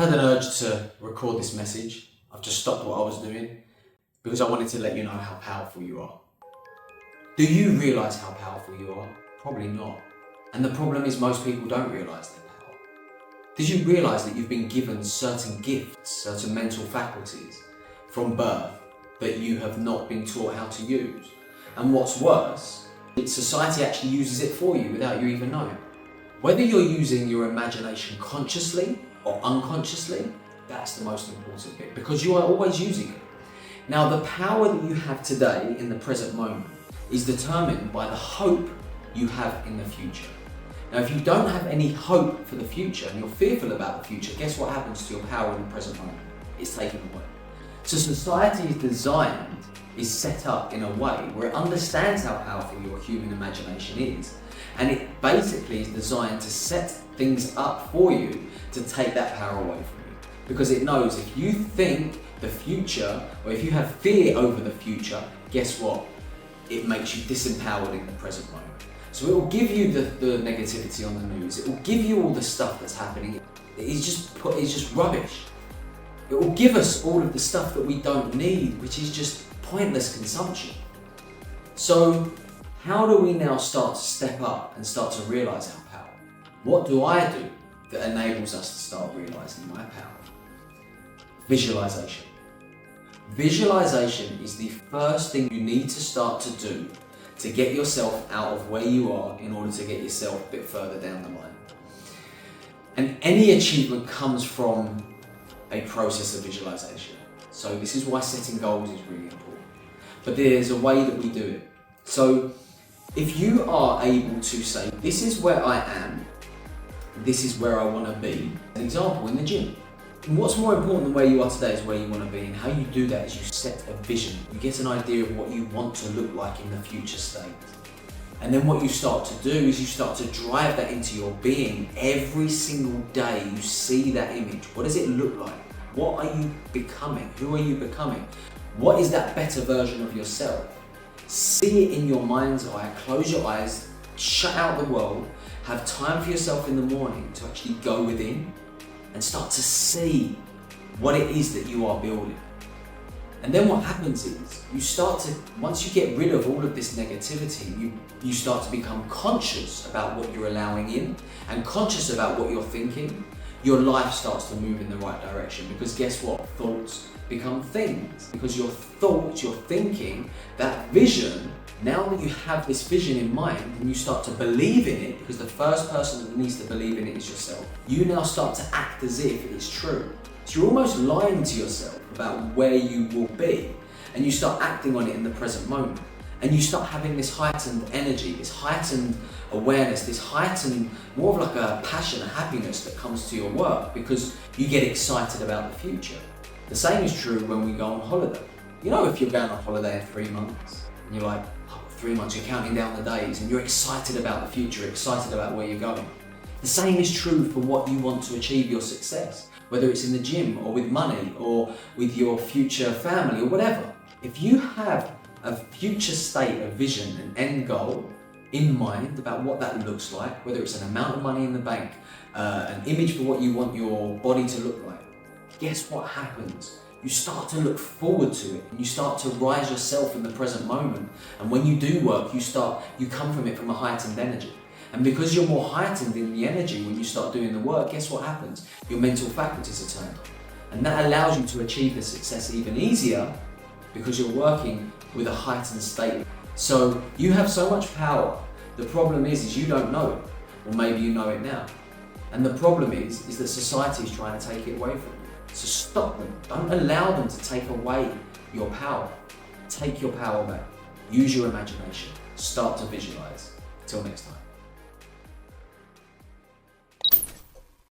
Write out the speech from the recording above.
I've had an urge to record this message. I've just stopped what I was doing because I wanted to let you know how powerful you are. Do you realise how powerful you are? Probably not. And the problem is most people don't realise their power. Did you realise that you've been given certain gifts, certain mental faculties from birth that you have not been taught how to use? And what's worse, society actually uses it for you without you even knowing. Whether you're using your imagination consciously or unconsciously, that's the most important bit, because you are always using it. Now, the power that you have today in the present moment is determined by the hope you have in the future. Now, if you don't have any hope for the future and you're fearful about the future, guess what happens to your power in the present moment? It's taken away. So society is set up in a way where it understands how powerful your human imagination is, and it basically is designed to set things up for you to take that power away from you. Because it knows if you think the future, or if you have fear over the future, guess what? It makes you disempowered in the present moment. So it will give you the negativity on the news. It will give you all the stuff that's happening. It's just rubbish. It will give us all of the stuff that we don't need, which is just pointless consumption. So how do we now start to step up and start to realise our power? What do I do that enables us to start realising my power? Visualisation. Visualisation is the first thing you need to start to do to get yourself out of where you are in order to get yourself a bit further down the line. And any achievement comes from a process of visualisation. So this is why setting goals is really important. But there's a way that we do it. So if you are able to say, this is where I am, this is where I want to be. An example, in the gym. And what's more important than where you are today is where you want to be, and how you do that is you set a vision. You get an idea of what you want to look like in the future state. And then what you start to do is you start to drive that into your being. Every single day you see that image. What does it look like? What are you becoming? Who are you becoming? What is that better version of yourself? See it in your mind's eye, close your eyes, shut out the world, have time for yourself in the morning to actually go within and start to see what it is that you are building. And then what happens is, once you get rid of all of this negativity, you start to become conscious about what you're allowing in and conscious about what you're thinking. Your life starts to move in the right direction, because guess what? Thoughts become things. Because your thoughts, your thinking, that vision, now that you have this vision in mind and you start to believe in it, because the first person that needs to believe in it is yourself, you now start to act as if it is true. So you're almost lying to yourself about where you will be, and you start acting on it in the present moment. And you start having this heightened energy, this heightened awareness, this heightened, more of like a passion, a happiness that comes to your work, because you get excited about the future. The same is true when we go on holiday. You know, if you're going on holiday in 3 months, and you're like, 3 months, you're counting down the days, and you're excited about the future, excited about where you're going. The same is true for what you want to achieve your success, whether it's in the gym or with money or with your future family or whatever. If you have a future state, a vision, an end goal in mind about what that looks like, whether it's an amount of money in the bank, an image for what you want your body to look like, guess what happens? You start to look forward to it, and you start to rise yourself in the present moment. And when you do work, you come from it from a heightened energy. And because you're more heightened in the energy when you start doing the work, guess what happens? Your mental faculties are turned on. And that allows you to achieve the success even easier, because you're working with a heightened state. So you have so much power. The problem is you don't know it, or maybe you know it now. And the problem is that society is trying to take it away from you. So stop them. Don't allow them to take away your power. Take your power back. Use your imagination. Start to visualize. Till next time.